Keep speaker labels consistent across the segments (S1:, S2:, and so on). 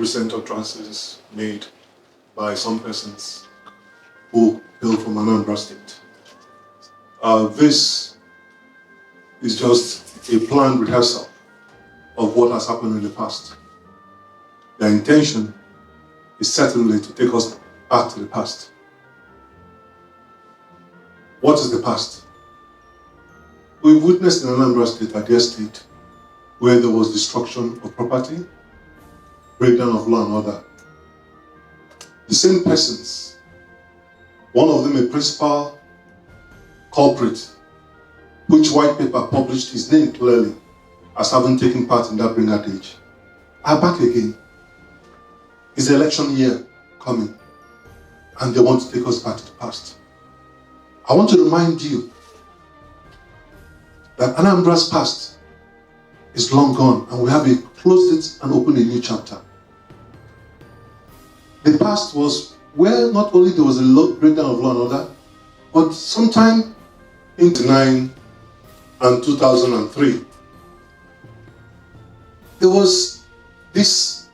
S1: recent utterances made by some persons who hail from Anambra State. This is just a planned rehearsal of what has happened in the past. Their intention is certainly to take us back to the past. What is the past? We've witnessed in Anambra State, Adia State, where there was destruction of property, breakdown of law and order. The same persons, one of them a principal culprit, which white paper published his name clearly as having taken part in that brigade, are back again. It's the election year coming, and they want to take us back to the past. I want to remind you that Anambra's past is long gone, and we have closed it and opened a new chapter. The past was where not only there was a breakdown of law and order, but sometime in 1999 and 2003, there was this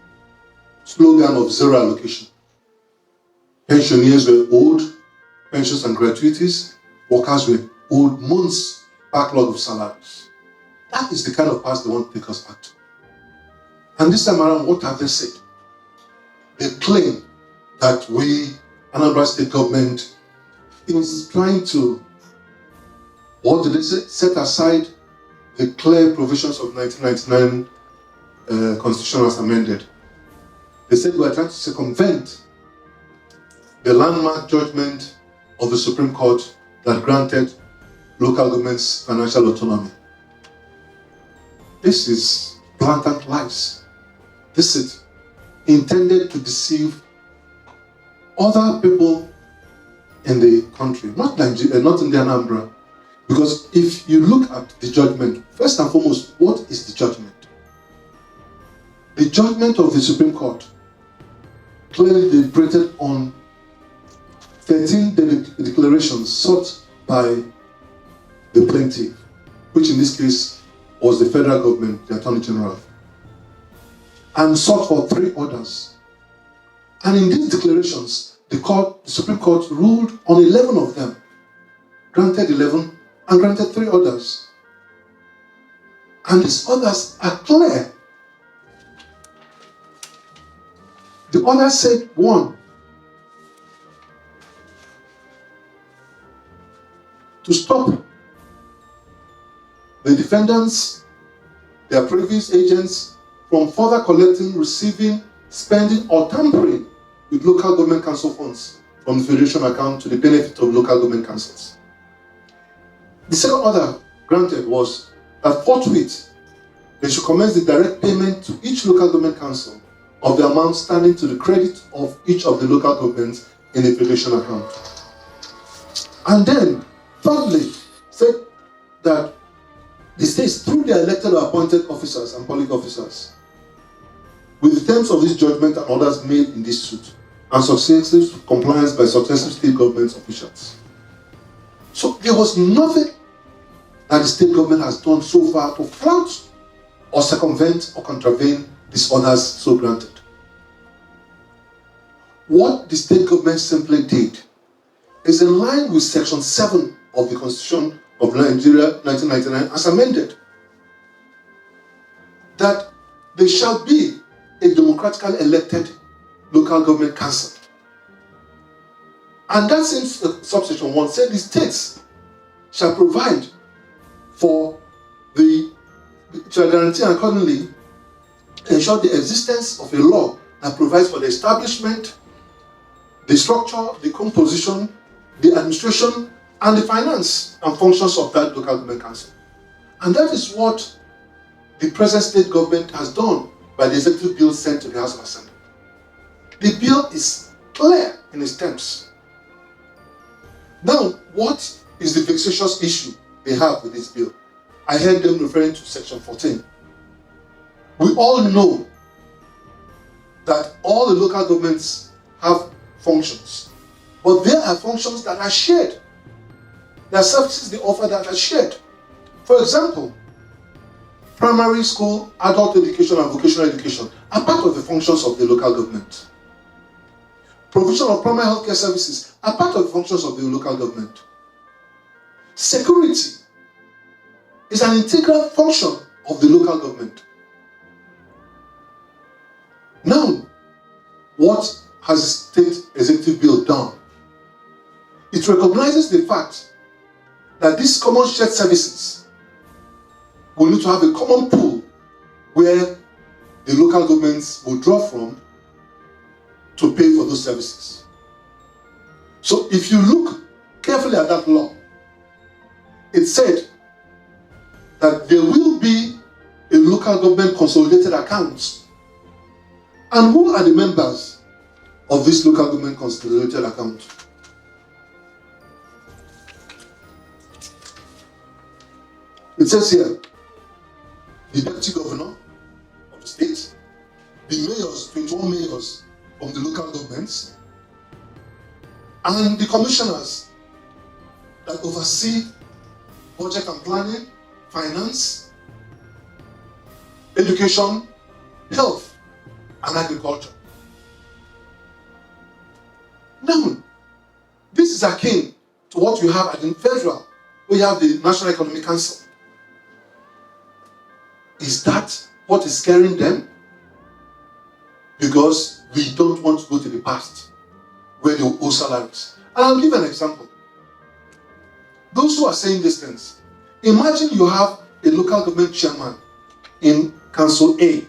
S1: slogan of zero allocation. Pensioners were owed pensions and gratuities, workers were owed months backlog of salaries. That is the kind of past they want to take us back to. And this time around, what have they said? They claim that we, Anambra State government, is trying to, what did they say? Set aside the clear provisions of 1999 Constitution as amended. They said we are trying to circumvent the landmark judgment of the Supreme Court that granted local governments financial autonomy. This is blatant lies. This is intended to deceive other people in the country, not Nigeria, not in the Anambra. Because if you look at the judgment, first and foremost, what is the judgment? The judgment of the Supreme Court clearly deliberated on 13 declarations sought by the plaintiff, which in this case was the federal government, the Attorney General, and sought for 3 orders. And in these declarations, the Supreme Court ruled on 11 of them, granted 11 and granted 3 orders. And these orders are clear. The order said, 1, to stop the defendants, their previous agents, from further collecting, receiving, spending, or tampering with local government council funds from the Federation account to the benefit of local government councils. The second order granted was that forthwith they should commence the direct payment to each local government council of the amount standing to the credit of each of the local governments in the Federation account. And then, thirdly, said that the states, through their elected or appointed officers and public officers, with the terms of this judgment and orders made in this suit, and successive compliance by successive state government officials. So there was nothing that the state government has done so far to flout or circumvent or contravene these orders so granted. What the state government simply did is in line with Section 7 of the Constitution of Nigeria 1999 as amended, that there shall be a democratically elected local government council. And that same subsection 1 said the states shall provide for shall guarantee and accordingly ensure the existence of a law that provides for the establishment, the structure, the composition, the administration, and the finance and functions of that local government council. And that is what the present state government has done by the executive bill sent to the House of Assembly. The bill is clear in its terms. Now, what is the vexatious issue they have with this bill? I heard them referring to Section 14. We all know that all the local governments have functions, but there are functions that are shared. There are services they offer that are shared. For example, primary school, adult education, and vocational education are part of the functions of the local government. Provision of primary healthcare services are part of the functions of the local government. Security is an integral function of the local government. Now, what has the State Executive Bill done? It recognizes the fact that these common shared services will need to have a common pool where the local governments will draw from to pay for those services. So if you look carefully at that law, it said that there will be a local government consolidated account. And who are the members of this local government consolidated account? It says here, the deputy governor of the state, the mayors, 21 mayors of the local governments, and the commissioners that oversee budget and planning, finance, education, health, and agriculture. Now, this is akin to what we have at the federal, where you have the National Economic Council. Is that what is scaring them? Because we don't want to go to the past, where they owe salaries. And I'll give an example. Those who are saying these things, imagine you have a local government chairman in Council A,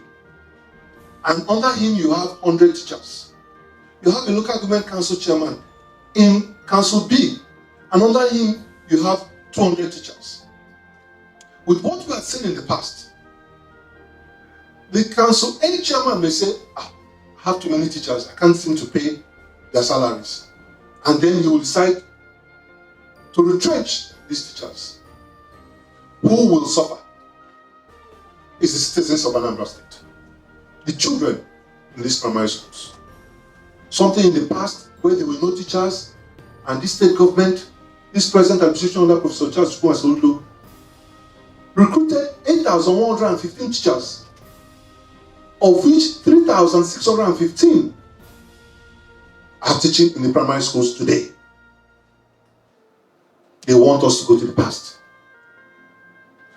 S1: and under him you have 100 teachers. You have a local government council chairman in Council B, and under him you have 200 teachers. With what we have seen in the past, the Council A chairman may say, I have too many teachers, I can't seem to pay their salaries. And then he will decide to retrench these teachers. Who will suffer? It's the citizens of Anambra State. The children in these primary schools. Something in the past where there were no teachers, and this state government, this present administration under Professor Charles Soludo, recruited 8,115 teachers, of which 3,615 are teaching in the primary schools today. They want us to go to the past.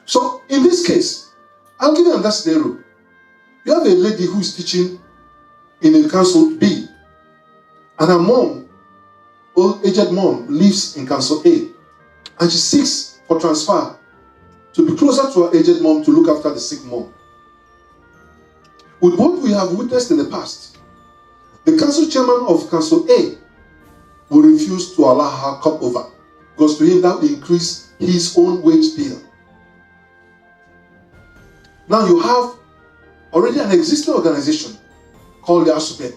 S1: So, in this case, I'll give you another scenario. You have a lady who is teaching in a council B, and her mom, aged mom, lives in council A, and she seeks for transfer to be closer to her aged mom to look after the sick mom. With what we have witnessed in the past, the council chairman of Council A will refuse to allow her come over, because to him that will increase his own wage bill. Now you have already an existing organization called the SPAD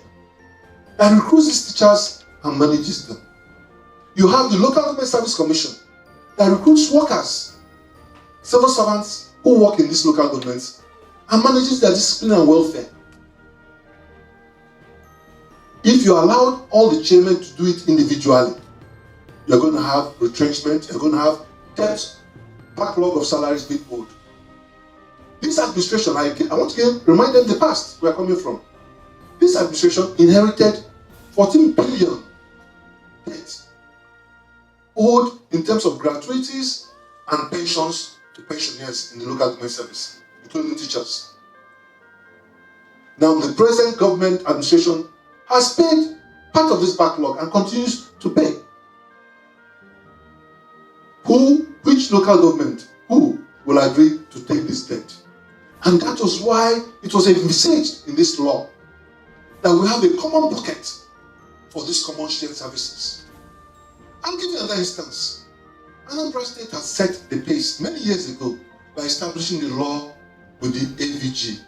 S1: that recruits these teachers and manages them. You have the Local Government Service Commission that recruits workers, civil servants who work in these local governments, and manages their discipline and welfare. If you allowed all the chairmen to do it individually, you're going to have retrenchment, you're going to have debt, backlog of salaries being owed. This administration, I want to remind them the past we are coming from. This administration inherited 14 billion debt owed in terms of gratuities and pensions to pensioners in the local government service, including teachers. Now, the present government administration has paid part of this backlog and continues to pay. Which local government, who will agree to take this debt? And that was why it was envisaged in this law that we have a common bucket for these common shared services. I'll give you another instance. Anambra State has set the pace many years ago by establishing the law with the AVG,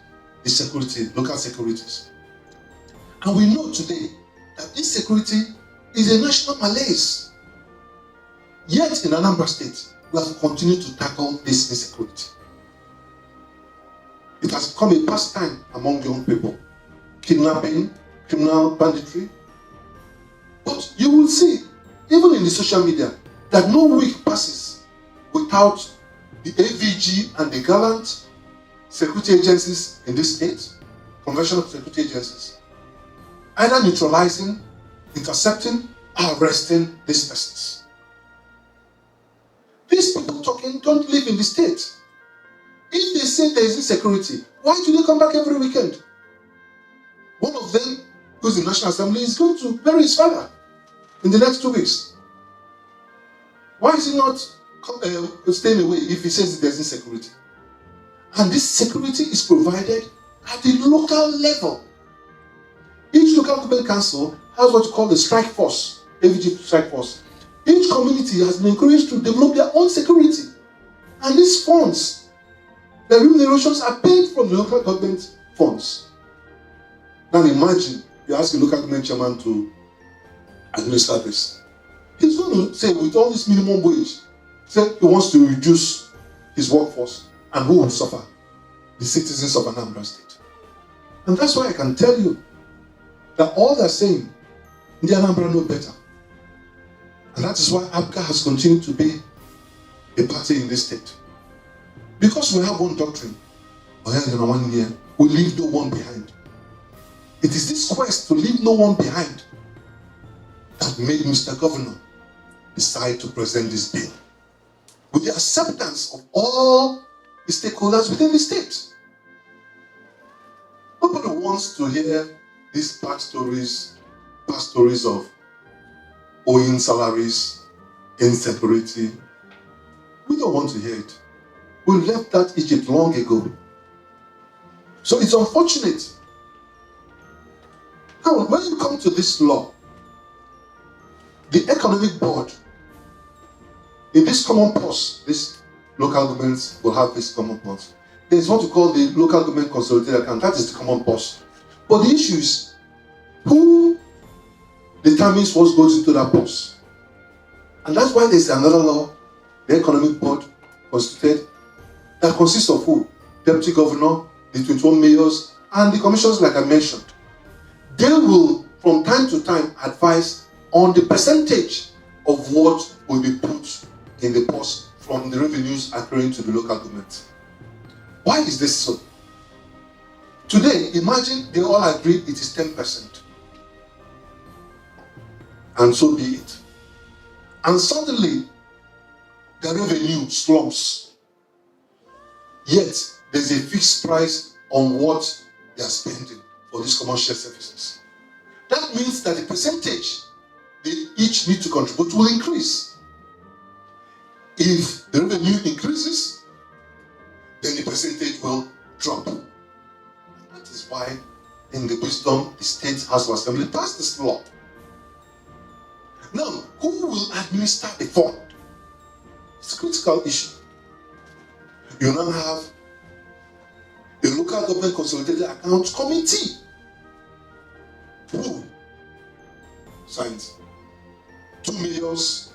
S1: the security, local securities. And we know today that this security is a national malaise. Yet in Anambra State, we have continued to tackle this insecurity. It has become a pastime among young people. Kidnapping, criminal banditry. But you will see, even in the social media, that no week passes without the AVG and the gallant security agencies in this state, conventional security agencies, either neutralizing, intercepting, or arresting these persons. These people talking don't live in the state. If they say there is insecurity, why do they come back every weekend? One of them, who's in the National Assembly, is going to bury his father in the next 2 weeks. Why is he not staying away if he says there's insecurity? And this security is provided at the local level. Each local government council has what you call the strike force, AVG strike force. Each community has been encouraged to develop their own security. And these funds, the remunerations are paid from the local government funds. Now imagine you ask a local government chairman to administer this. He's going to say, with all this minimum wage, say he wants to reduce his workforce, and who will suffer? The citizens of Anambra State. And that's why I can tell you that all they're saying, the Anambra know better. And that is why APGA has continued to be a party in this state. Because we have one doctrine, we leave no one behind. It is this quest to leave no one behind that made Mr. Governor decide to present this bill with the acceptance of all the stakeholders within the state. Nobody wants to hear these past stories of owing salaries, insecurity. We don't want to hear it. We left that Egypt long ago. So it's unfortunate. Now, when you come to this law, the economic board, in this common purse, these local governments will have this common purse. There's what we call the local government consolidated account. That is the common purse. But the issue is, who determines what goes into that purse? And that's why there's another law, the economic board constituted, that consists of who? Deputy governor, the 21 mayors, and the commissioners like I mentioned. They will, from time to time, advise on the percentage of what will be put in the purse from the revenues accruing to the local government. Why is this so? Today, imagine they all agree it is 10%. And so be it. And suddenly, the revenue slumps. Yet, there's a fixed price on what they are spending for these commercial services. That means that the percentage they each need to contribute will increase. If the revenue increases, then the percentage will drop. And that is why, in the wisdom, the State House of Assembly passed this law. Now, who will administer the fund? It's a critical issue. You now have a local government consolidated account committee. Who signs? 2 mayors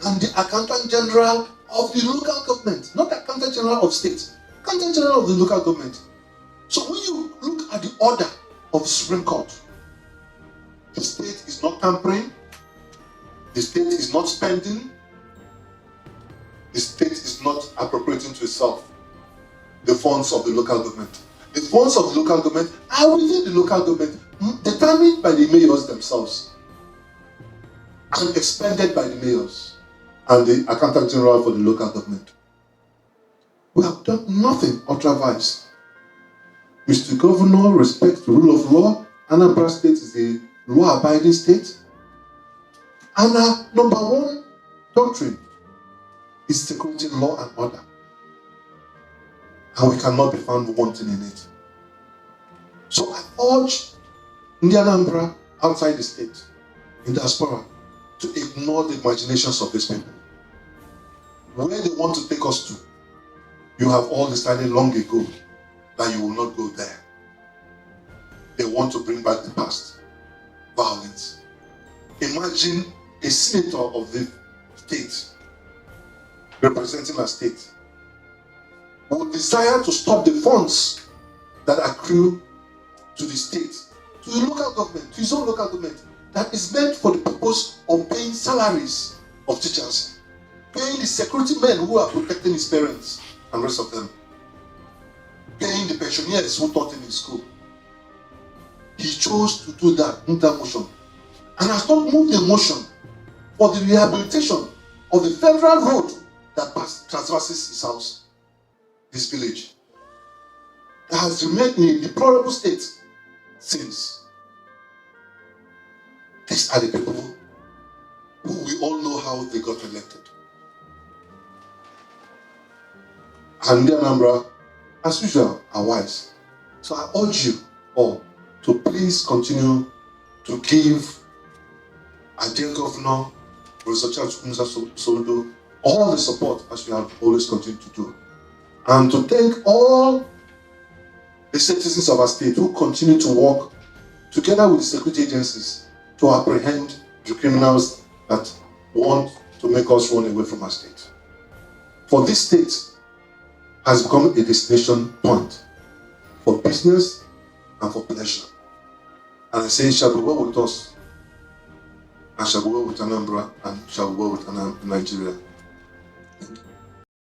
S1: and the accountant general of the local government, not the accountant general of state, accountant general of the local government. So when you look at the order of the Supreme Court, the state is not tampering, the state is not spending, the state is not appropriating to itself the funds of the local government. The funds of the local government are within the local government, determined by the mayors themselves and expended by the mayors and the accountant general for the local government. We have done nothing otherwise. Mr. Governor respects the rule of law. Anambra State is a law-abiding state. And our number one doctrine is security, law, and order. And we cannot be found wanting in it. So I urge the Anambra outside the state, in diaspora, to ignore the imaginations of these people. Where they want to take us to, you have all decided long ago that you will not go there. They want to bring back the past, violence. Imagine a senator of the state, representing a state, would desire to stop the funds that accrue to the state, to the local government, to his own local government, that is meant for the purpose of paying salaries of teachers, paying the security men who are protecting his parents and the rest of them. the pensioners who taught him in school. He chose to do that, move that motion. And has not moved the motion for the rehabilitation of the federal road that traverses his house, his village. That has remained in a deplorable state since. These are the people who we all know how they got elected. And the Anambra, as usual, are wise. So I urge you all to please continue to give our dear Governor, Professor Charles Soludo, all the support as we have always continued to do. And to thank all the citizens of our state who continue to work together with the security agencies to apprehend the criminals that want to make us run away from our state. For this state has become a destination point for business and for pleasure. And I say it shall be well with us, and shall be well with Anambra, and shall be well with Nigeria. Thank you.